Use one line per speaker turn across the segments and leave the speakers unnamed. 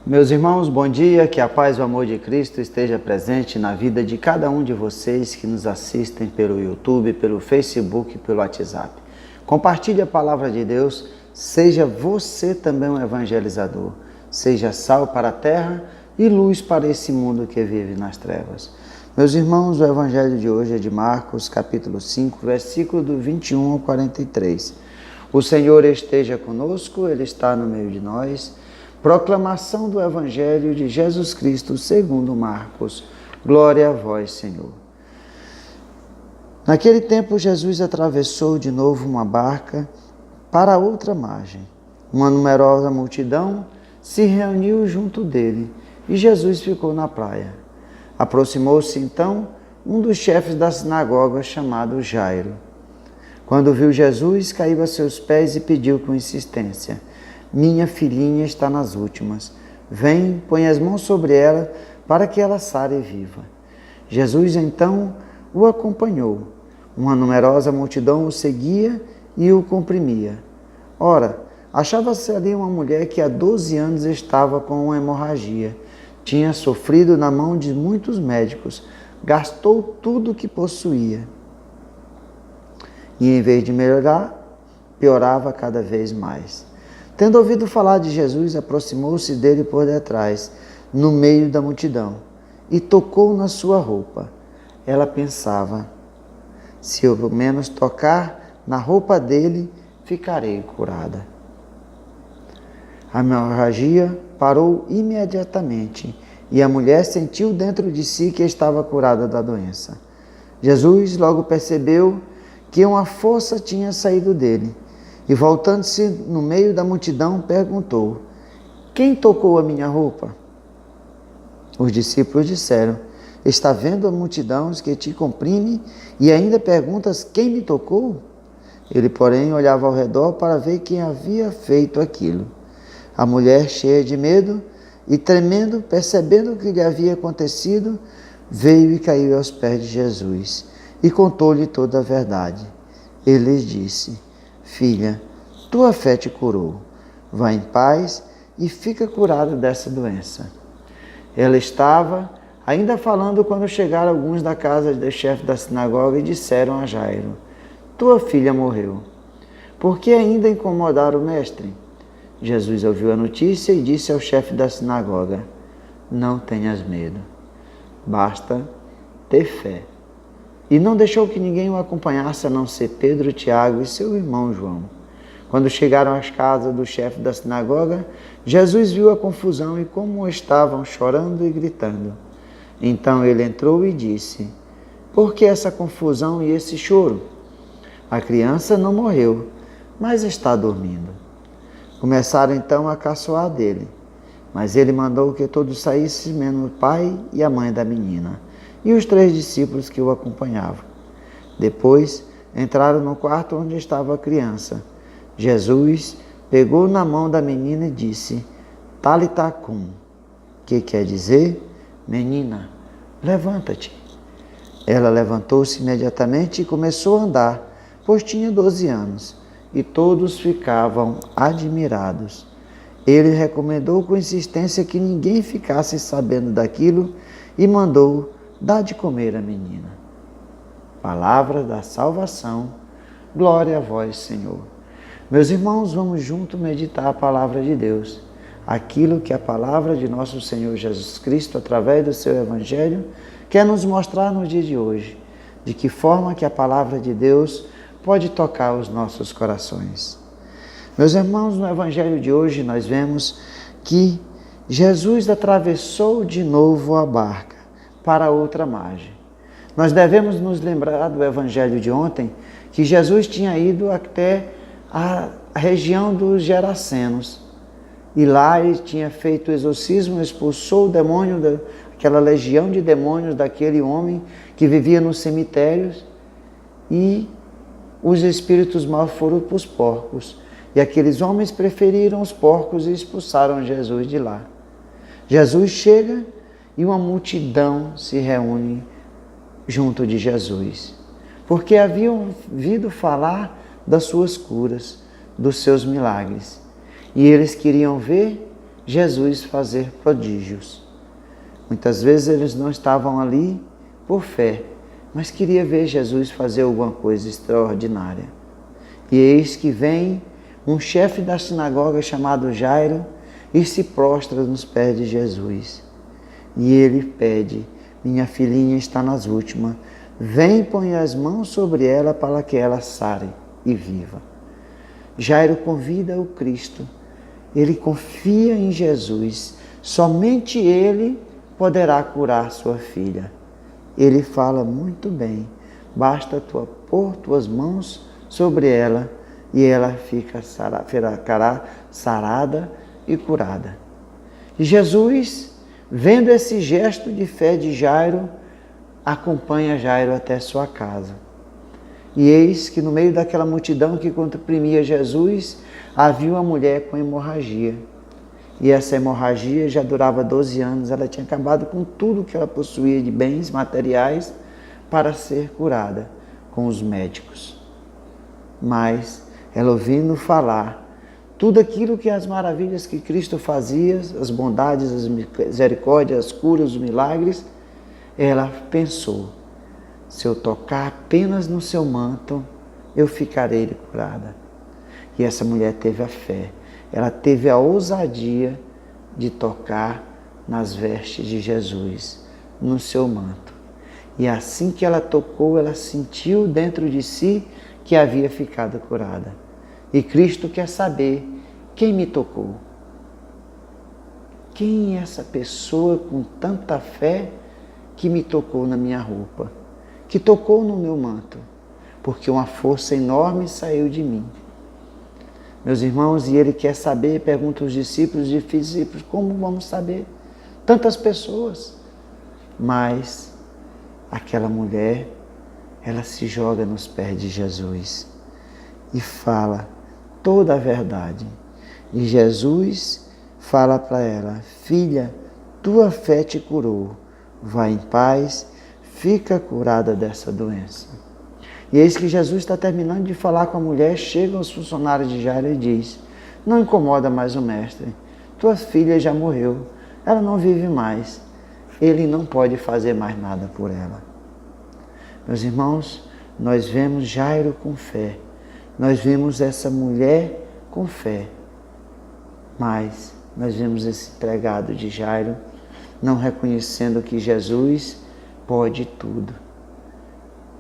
Meus irmãos, bom dia, que a paz e o amor de Cristo esteja presente na vida de cada um de vocês que nos assistem pelo YouTube, pelo Facebook, pelo WhatsApp. Compartilhe a palavra de Deus, seja você também um evangelizador, seja sal para a terra e luz para esse mundo que vive nas trevas. Meus irmãos, o evangelho de hoje é de Marcos, capítulo 5, versículo do 21 ao 43. O Senhor esteja conosco, Ele está no meio de nós. Proclamação do Evangelho de Jesus Cristo segundo Marcos. Glória a vós, Senhor. Naquele tempo, Jesus atravessou de novo uma barca para a outra margem. Uma numerosa multidão se reuniu junto dele e Jesus ficou na praia. Aproximou-se então um dos chefes da sinagoga chamado Jairo. Quando viu Jesus, caiu a seus pés e pediu com insistência: minha filhinha está nas últimas. Vem, põe as mãos sobre ela, para que ela sare viva. Jesus então o acompanhou. Uma numerosa multidão o seguia e o comprimia. Ora, achava-se ali uma mulher que há 12 anos estava com uma hemorragia. Tinha sofrido na mão de muitos médicos, gastou tudo o que possuía. E em vez de melhorar, piorava cada vez mais. Tendo ouvido falar de Jesus, aproximou-se dele por detrás, no meio da multidão, e tocou na sua roupa. Ela pensava: se eu ao menos tocar na roupa dele, ficarei curada. A hemorragia parou imediatamente, e a mulher sentiu dentro de si que estava curada da doença. Jesus logo percebeu que uma força tinha saído dele, e voltando-se no meio da multidão, perguntou: quem tocou a minha roupa? Os discípulos disseram: está vendo a multidão que te comprime e ainda perguntas quem me tocou? Ele, porém, olhava ao redor para ver quem havia feito aquilo. A mulher, cheia de medo e tremendo, percebendo o que lhe havia acontecido, veio e caiu aos pés de Jesus e contou-lhe toda a verdade. Ele lhes disse: filha, tua fé te curou. Vá em paz e fica curada dessa doença. Ela estava ainda falando quando chegaram alguns da casa do chefe da sinagoga e disseram a Jairo: tua filha morreu. Por que ainda incomodar o mestre? Jesus ouviu a notícia e disse ao chefe da sinagoga: não tenhas medo, basta ter fé. E não deixou que ninguém o acompanhasse, a não ser Pedro, Tiago e seu irmão João. Quando chegaram às casas do chefe da sinagoga, Jesus viu a confusão e como estavam chorando e gritando. Então ele entrou e disse: por que essa confusão e esse choro? A criança não morreu, mas está dormindo. Começaram então a caçoar dele, mas ele mandou que todos saíssem, menos o pai e a mãe da menina, e os 3 discípulos que o acompanhavam. Depois entraram no quarto onde estava a criança. Jesus pegou na mão da menina e disse: Talitá cum, que quer dizer: menina, levanta-te. Ela levantou-se imediatamente e começou a andar, pois tinha 12 anos, e todos ficavam admirados. Ele recomendou com insistência que ninguém ficasse sabendo daquilo e mandou dar de comer à menina. Palavra da salvação. Glória a vós, Senhor. Meus irmãos, vamos juntos meditar a palavra de Deus. Aquilo que a palavra de nosso Senhor Jesus Cristo, através do seu Evangelho, quer nos mostrar no dia de hoje. De que forma que a palavra de Deus pode tocar os nossos corações. Meus irmãos, no Evangelho de hoje nós vemos que Jesus atravessou de novo a barca para outra margem. Nós devemos nos lembrar do Evangelho de ontem, que Jesus tinha ido até a região dos Gerasenos. E lá ele tinha feito o exorcismo, expulsou o demônio, aquela legião de demônios daquele homem que vivia nos cemitérios, e os espíritos maus foram para os porcos. E aqueles homens preferiram os porcos e expulsaram Jesus de lá. Jesus chega e uma multidão se reúne junto de Jesus, porque haviam ouvido falar das suas curas, dos seus milagres. E eles queriam ver Jesus fazer prodígios. Muitas vezes eles não estavam ali por fé, mas queria ver Jesus fazer alguma coisa extraordinária. E eis que vem um chefe da sinagoga chamado Jairo e se prostra nos pés de Jesus. E ele pede: minha filhinha está nas últimas, vem e põe as mãos sobre ela para que ela sare e viva. Jairo convida o Cristo, ele confia em Jesus, somente ele poderá curar sua filha. Ele fala muito bem: basta tu pôr tuas mãos sobre ela e ela ficará sarada e curada. E Jesus, vendo esse gesto de fé de Jairo, acompanha Jairo até sua casa. E eis que no meio daquela multidão que comprimia Jesus, havia uma mulher com hemorragia. E essa hemorragia já durava 12 anos, ela tinha acabado com tudo que ela possuía de bens materiais para ser curada com os médicos. Mas ela ouvindo falar tudo aquilo que as maravilhas que Cristo fazia, as bondades, as misericórdias, as curas, os milagres, ela pensou: se eu tocar apenas no seu manto, eu ficarei curada. E essa mulher teve a fé, ela teve a ousadia de tocar nas vestes de Jesus, no seu manto. E assim que ela tocou, ela sentiu dentro de si que havia ficado curada. E Cristo quer saber: quem me tocou? Quem é essa pessoa com tanta fé que me tocou na minha roupa, que tocou no meu manto? Porque uma força enorme saiu de mim. Meus irmãos, e ele quer saber, pergunta aos discípulos, como vamos saber? Tantas pessoas. Mas aquela mulher, ela se joga nos pés de Jesus e fala toda a verdade. E Jesus fala para ela: filha, tua fé te curou, vai em paz, fica curada dessa doença. E eis que Jesus está terminando de falar com a mulher, chegam os funcionários de Jairo e diz: não incomoda mais o mestre, tua filha já morreu, ela não vive mais, ele não pode fazer mais nada por ela. Meus irmãos, nós vemos Jairo com fé, nós vemos essa mulher com fé, mas nós vemos esse empregado de Jairo não reconhecendo que Jesus pode tudo.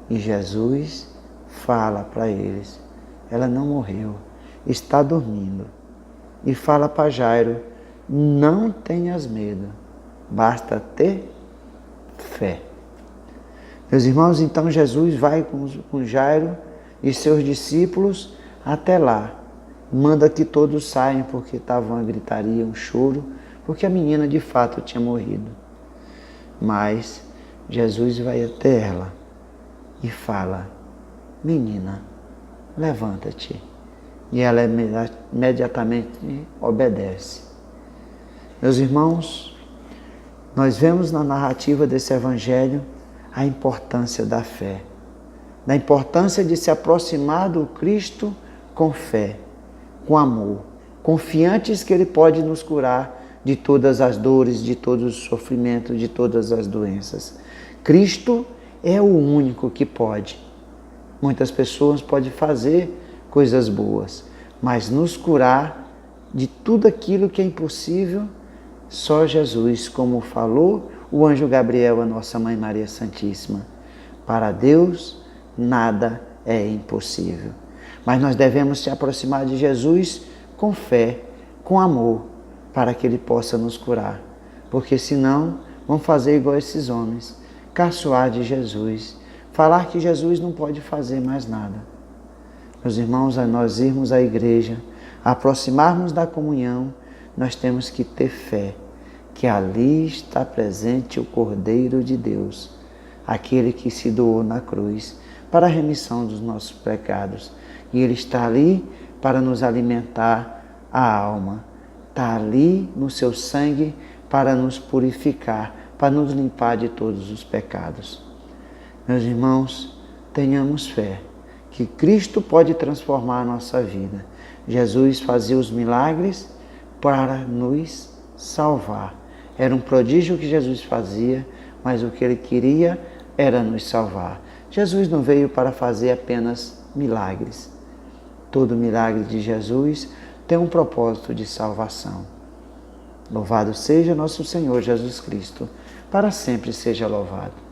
E Jesus fala para eles: ela não morreu, está dormindo. E fala para Jairo: não tenhas medo, basta ter fé. Meus irmãos, então Jesus vai com Jairo e seus discípulos até lá. Manda que todos saiam porque estava uma gritaria, um choro, porque a menina de fato tinha morrido. Mas Jesus vai até ela e fala: menina, levanta-te. E ela imediatamente obedece. Meus irmãos, nós vemos na narrativa desse evangelho a importância da fé, da importância de se aproximar do Cristo com fé, com amor, confiantes que Ele pode nos curar de todas as dores, de todos os sofrimentos, de todas as doenças. Cristo é o único que pode. Muitas pessoas podem fazer coisas boas, mas nos curar de tudo aquilo que é impossível, só Jesus, como falou o anjo Gabriel a nossa Mãe Maria Santíssima. Para Deus, nada é impossível. Mas nós devemos se aproximar de Jesus com fé, com amor, para que Ele possa nos curar. Porque senão, vamos fazer igual esses homens, caçoar de Jesus, falar que Jesus não pode fazer mais nada. Meus irmãos, a nós irmos à igreja, aproximarmos da comunhão, nós temos que ter fé, que ali está presente o Cordeiro de Deus, aquele que se doou na cruz para a remissão dos nossos pecados. E Ele está ali para nos alimentar a alma, está ali no seu sangue para nos purificar, para nos limpar de todos os pecados. Meus irmãos, tenhamos fé que Cristo pode transformar a nossa vida. Jesus fazia os milagres para nos salvar. Era um prodígio que Jesus fazia, mas o que ele queria era nos salvar. Jesus não veio para fazer apenas milagres. Todo milagre de Jesus tem um propósito de salvação. Louvado seja nosso Senhor Jesus Cristo, para sempre seja louvado.